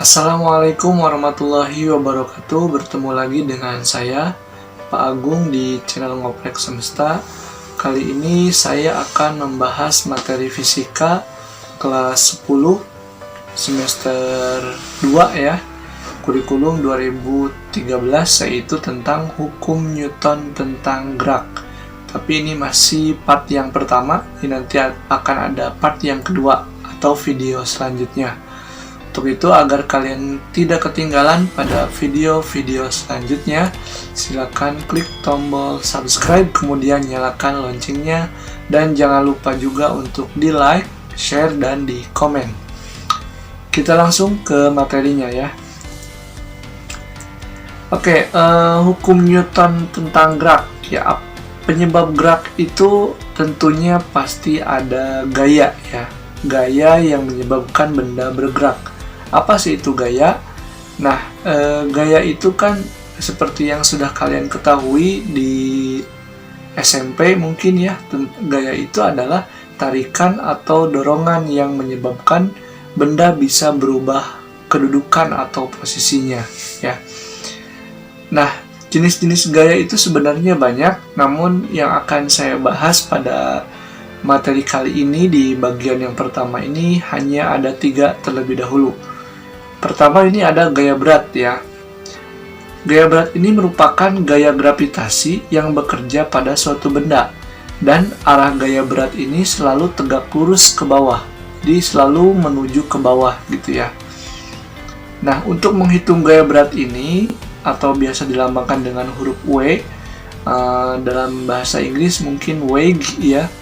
Assalamualaikum warahmatullahi wabarakatuh. Bertemu lagi dengan saya, Pak Agung, di channel Ngoprek Semesta. Kali ini saya akan membahas materi fisika kelas 10 semester 2 ya, kurikulum 2013, yaitu tentang hukum Newton tentang gerak. Tapi ini masih part yang pertama, ini nanti akan ada part yang kedua atau video selanjutnya. Untuk itu, agar kalian tidak ketinggalan pada video-video selanjutnya, silakan klik tombol subscribe, kemudian nyalakan loncengnya, dan jangan lupa juga untuk di like, share, dan di komen. Kita langsung ke materinya ya. Oke, hukum Newton tentang gerak ya. Penyebab gerak itu tentunya pasti ada gaya ya. Gaya yang menyebabkan benda bergerak. Apa sih itu gaya? Nah, gaya itu kan seperti yang sudah kalian ketahui di SMP mungkin ya. Gaya itu adalah tarikan atau dorongan yang menyebabkan benda bisa berubah kedudukan atau posisinya ya. Nah, jenis-jenis gaya itu sebenarnya banyak, namun yang akan saya bahas pada materi kali ini di bagian yang pertama ini hanya ada 3 terlebih dahulu. Pertama, ini ada gaya berat ya. Gaya berat ini merupakan gaya gravitasi yang bekerja pada suatu benda, dan arah gaya berat ini selalu tegak lurus ke bawah, jadi selalu menuju ke bawah gitu ya. Nah, untuk menghitung gaya berat ini, atau biasa dilambangkan dengan huruf W, dalam bahasa Inggris mungkin wave ya.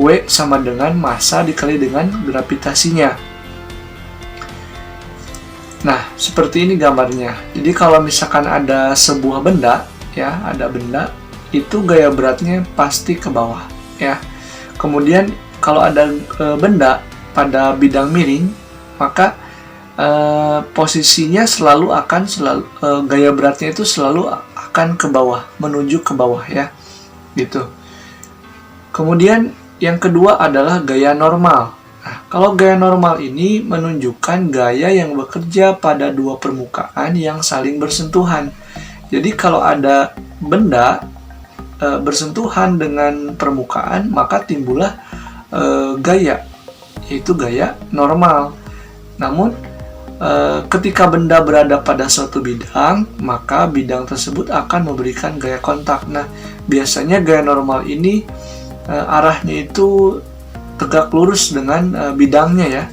W sama dengan massa dikali dengan gravitasinya. Nah, seperti ini gambarnya. Jadi kalau misalkan ada sebuah benda, ya, ada benda, itu gaya beratnya pasti ke bawah, ya. Kemudian kalau ada benda pada bidang miring, maka posisinya gaya beratnya itu selalu akan ke bawah, menuju ke bawah, ya, gitu. Kemudian yang kedua adalah gaya normal. Nah, kalau gaya normal ini menunjukkan gaya yang bekerja pada dua permukaan yang saling bersentuhan. Jadi kalau ada benda bersentuhan dengan permukaan, maka timbullah gaya, yaitu gaya normal. Namun, ketika benda berada pada suatu bidang, maka bidang tersebut akan memberikan gaya kontak. Nah, biasanya gaya normal ini arahnya itu tegak lurus dengan bidangnya ya.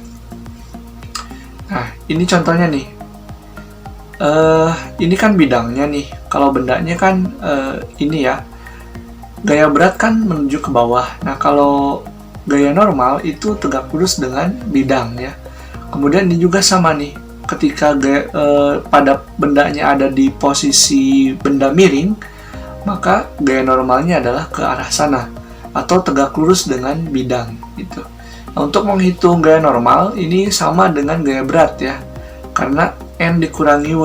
Nah, ini contohnya nih. Ini kan bidangnya nih. Kalau bendanya kan ini ya. Gaya berat kan menuju ke bawah. Nah, kalau gaya normal itu tegak lurus dengan bidang ya. Kemudian ini juga sama nih. Ketika pada bendanya ada di posisi benda miring, maka gaya normalnya adalah ke arah sana atau tegak lurus dengan bidang gitu. Nah, untuk menghitung gaya normal ini sama dengan gaya berat ya, karena N dikurangi W.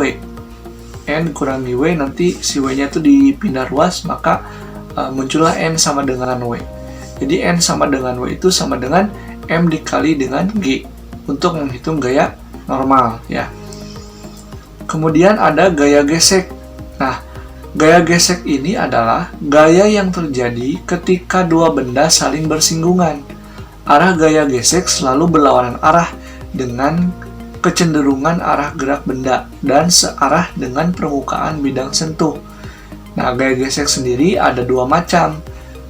N dikurangi W, nanti si W-nya itu dipindah ruas, maka muncullah N sama dengan W. Jadi N sama dengan W itu sama dengan M dikali dengan G untuk menghitung gaya normal ya. Kemudian ada gaya gesek. Nah, gaya gesek ini adalah gaya yang terjadi ketika dua benda saling bersinggungan. Arah gaya gesek selalu berlawanan arah dengan kecenderungan arah gerak benda dan searah dengan permukaan bidang sentuh. Nah, gaya gesek sendiri ada dua macam.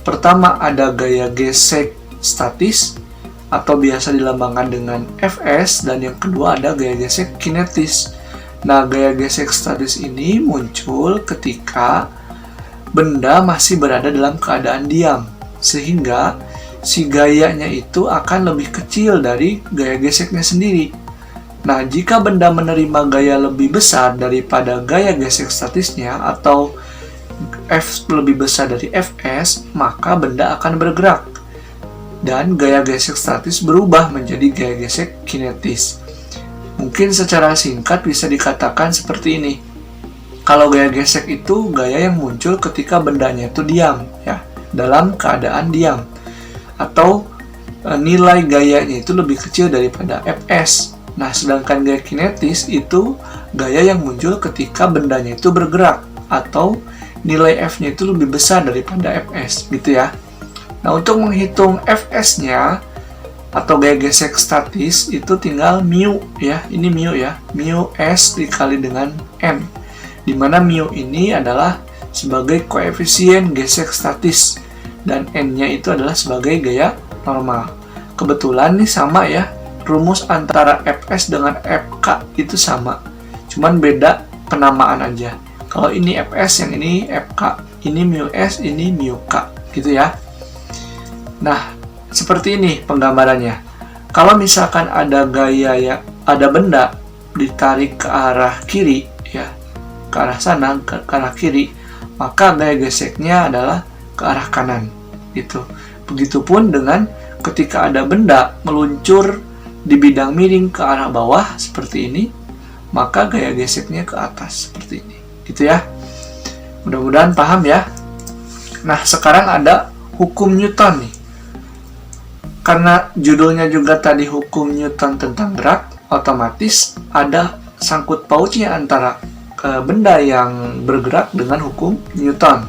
Pertama, ada gaya gesek statis atau biasa dilambangkan dengan Fs, dan yang kedua ada gaya gesek kinetis. Nah, gaya gesek statis ini muncul ketika benda masih berada dalam keadaan diam, sehingga si gayanya itu akan lebih kecil dari gaya geseknya sendiri. Nah, jika benda menerima gaya lebih besar daripada gaya gesek statisnya atau F lebih besar dari Fs, maka benda akan bergerak. Dan gaya gesek statis berubah menjadi gaya gesek kinetis. Mungkin secara singkat bisa dikatakan seperti ini. Kalau gaya gesek itu gaya yang muncul ketika bendanya itu diam, ya, dalam keadaan diam. Atau nilai gayanya itu lebih kecil daripada Fs. Nah, sedangkan gaya kinetis itu gaya yang muncul ketika bendanya itu bergerak atau nilai F-nya itu lebih besar daripada Fs, gitu ya. Nah, untuk menghitung Fs-nya atau gaya gesek statis itu tinggal mu ya, ini mu ya, mu S dikali dengan M, dimana mu ini adalah sebagai koefisien gesek statis dan N-nya itu adalah sebagai gaya normal. Kebetulan nih sama ya, rumus antara Fs dengan Fk itu sama, cuman beda penamaan aja. Kalau ini Fs, yang ini Fk, ini mu S, ini mu K, gitu ya. Nah, seperti ini penggambarannya. Kalau misalkan ada gaya ya, ada benda ditarik ke arah kiri ya, ke arah sana, ke arah kiri, maka gaya geseknya adalah ke arah kanan, gitu. Begitupun dengan ketika ada benda meluncur di bidang miring ke arah bawah seperti ini, maka gaya geseknya ke atas seperti ini, gitu ya. Mudah-mudahan paham ya. Nah, sekarang ada hukum Newton nih. Karena judulnya juga tadi hukum Newton tentang gerak, otomatis ada sangkut pautnya antara benda yang bergerak dengan hukum Newton.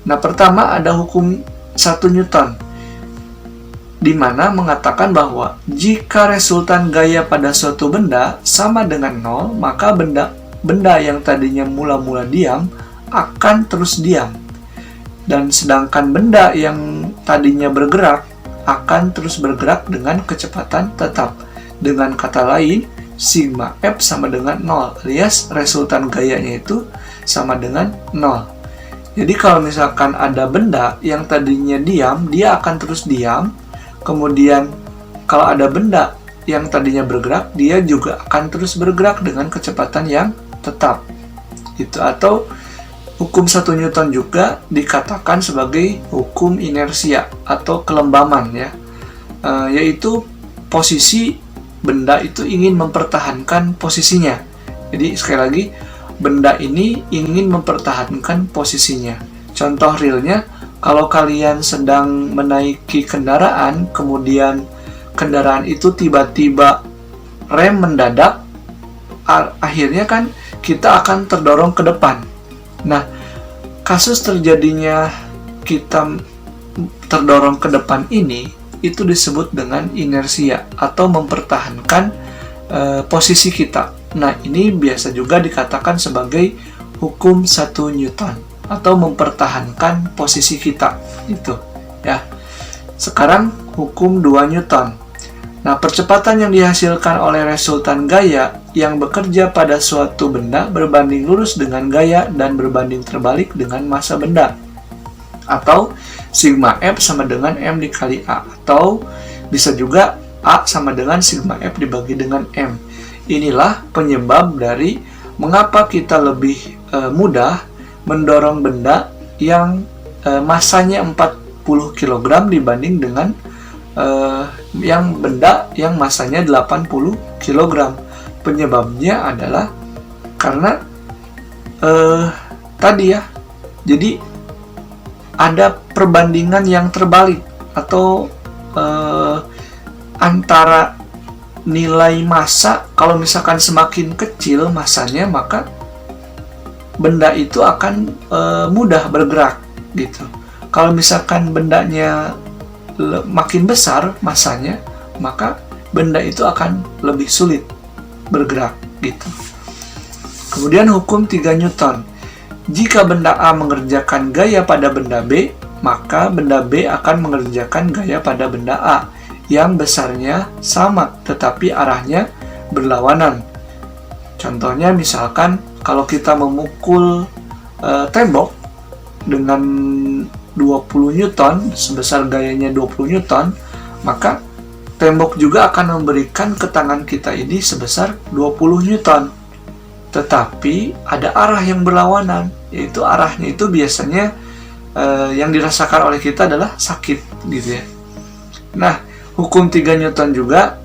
Nah, pertama ada hukum 1 Newton, di mana mengatakan bahwa jika resultan gaya pada suatu benda sama dengan 0, maka benda yang tadinya mula-mula diam akan terus diam. Dan sedangkan benda yang tadinya bergerak akan terus bergerak dengan kecepatan tetap. Dengan kata lain, sigma F sama dengan 0, alias resultan gayanya itu sama dengan 0. Jadi kalau misalkan ada benda yang tadinya diam, dia akan terus diam. Kemudian kalau ada benda yang tadinya bergerak, dia juga akan terus bergerak dengan kecepatan yang tetap. Itu atau hukum 1 Newton juga dikatakan sebagai hukum inersia atau kelembaman ya. Yaitu posisi benda itu ingin mempertahankan posisinya. Jadi sekali lagi, benda ini ingin mempertahankan posisinya. Contoh realnya, kalau kalian sedang menaiki kendaraan, kemudian kendaraan itu tiba-tiba rem mendadak, akhirnya kan kita akan terdorong ke depan. Nah, kasus terjadinya kita terdorong ke depan ini, itu disebut dengan inersia atau mempertahankan posisi kita. Nah, ini biasa juga dikatakan sebagai hukum 1 Newton atau mempertahankan posisi kita, itu ya. Sekarang hukum 2 Newton. Nah, percepatan yang dihasilkan oleh resultan gaya yang bekerja pada suatu benda berbanding lurus dengan gaya dan berbanding terbalik dengan massa benda, atau sigma F sama dengan M dikali A, atau bisa juga A sama dengan sigma F dibagi dengan M. Inilah penyebab dari mengapa kita lebih mudah mendorong benda yang massanya 40 kg dibanding dengan yang benda yang massanya 80 kg. Penyebabnya adalah karena tadi ya, jadi ada perbandingan yang terbalik atau antara nilai massa. Kalau misalkan semakin kecil massanya, maka benda itu akan mudah bergerak gitu. Kalau misalkan bendanya makin besar massanya, maka benda itu akan lebih sulit bergerak gitu. Kemudian hukum 3 Newton. Jika benda A mengerjakan gaya pada benda B, maka benda B akan mengerjakan gaya pada benda A yang besarnya sama tetapi arahnya berlawanan. Contohnya misalkan kalau kita memukul tembok dengan 20 Newton, sebesar gayanya 20 Newton, maka tembok juga akan memberikan ke tangan kita ini sebesar 20 Newton. Tetapi ada arah yang berlawanan, yaitu arahnya itu biasanya yang dirasakan oleh kita adalah sakit gitu ya. Nah, hukum 3 Newton juga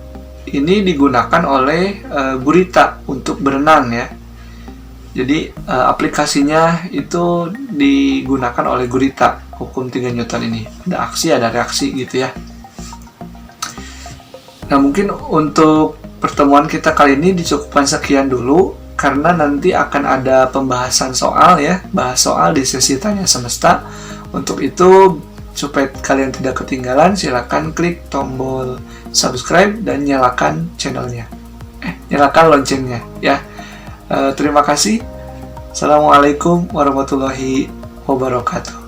ini digunakan oleh gurita untuk berenang ya. Jadi aplikasinya itu digunakan oleh gurita, hukum 3 Newton ini. Ada aksi, ada reaksi gitu ya. Nah, mungkin untuk pertemuan kita kali ini dicukupkan sekian dulu, karena nanti akan ada pembahasan soal ya, bahas soal di sesi Tanya Semesta. Untuk itu, supaya kalian tidak ketinggalan, silakan klik tombol subscribe dan nyalakan channelnya. Nyalakan loncengnya ya. Terima kasih. Assalamualaikum warahmatullahi wabarakatuh.